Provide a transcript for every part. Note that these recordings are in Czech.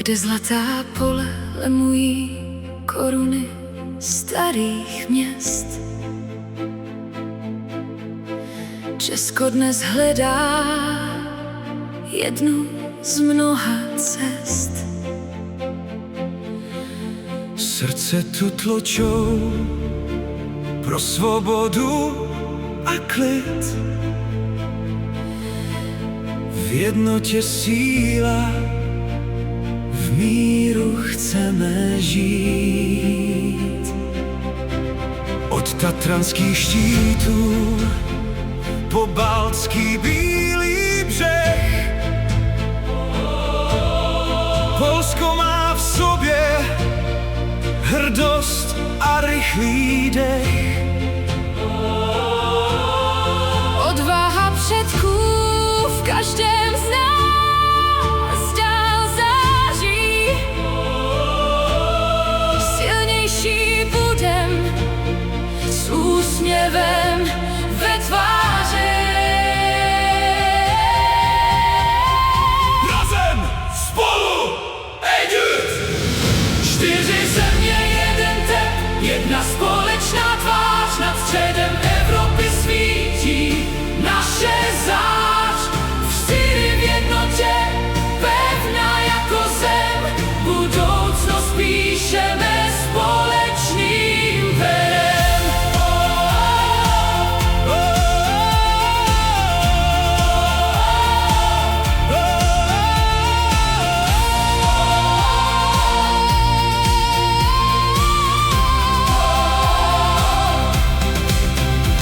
kde zlatá pole lemují koruny starých měst. Česko dnes hledá jednu z mnoha cest. Srdce tu tločou pro svobodu a klid. V jednotě síla, v míru chceme žít. Od tatranských štítů po baltský bílý břeh. Polsko má v sobě hrdost a rychlý dech. Odvaha předků v každém z nás dál září. Silnější budem s úsměvem ve tváři. Razem, spolu, Egypt! 4 země, jeden tep, jedna společná tvář. Nad středem Evropy svítí naše zář. V jednotě, pevná jako zem, budoucnost píšeme společným perem.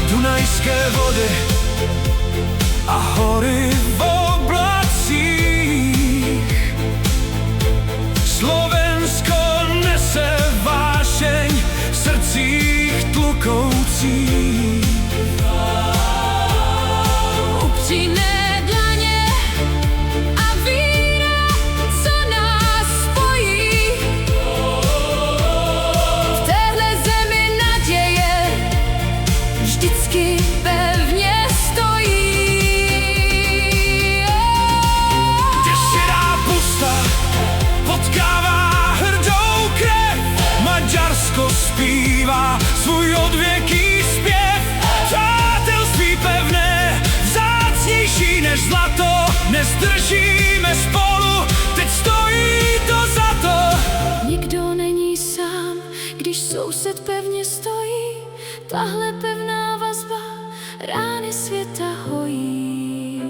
Dunajské vody a hory v oblacích. Slovensko nese vášeň v srdcích tlukoucích. Upřímné dlaně a víra, co nás spojí. V téhle zemi naděje vždycky pevně stojí. Kde širá pusta potkává hrdou krev. Maďarsko zpívá svůj odvěký zpěv. Přátelství pevné, vzácnější než zlato. Dnes držíme spolu, teď stojí to za to. Nikdo není sám, když soused pevně stojí. Tahle pevná vazba rány světa hojí.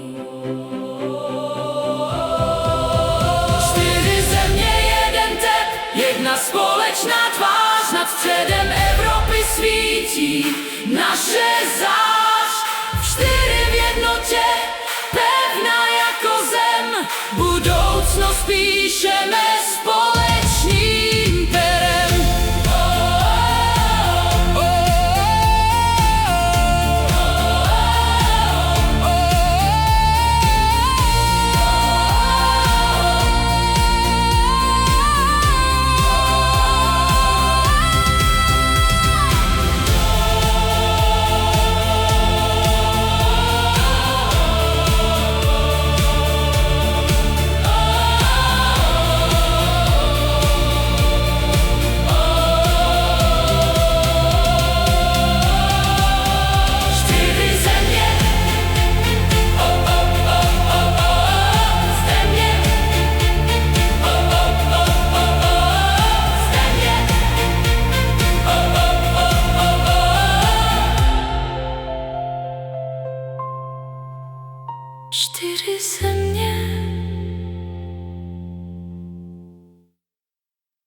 4 země, jeden tep, jedna společná tvář. Nad středem Evropy svítí naše zář. 4 v jednotě, pevná jako zem, budoucnost píšeme společným perem. Čtyři země,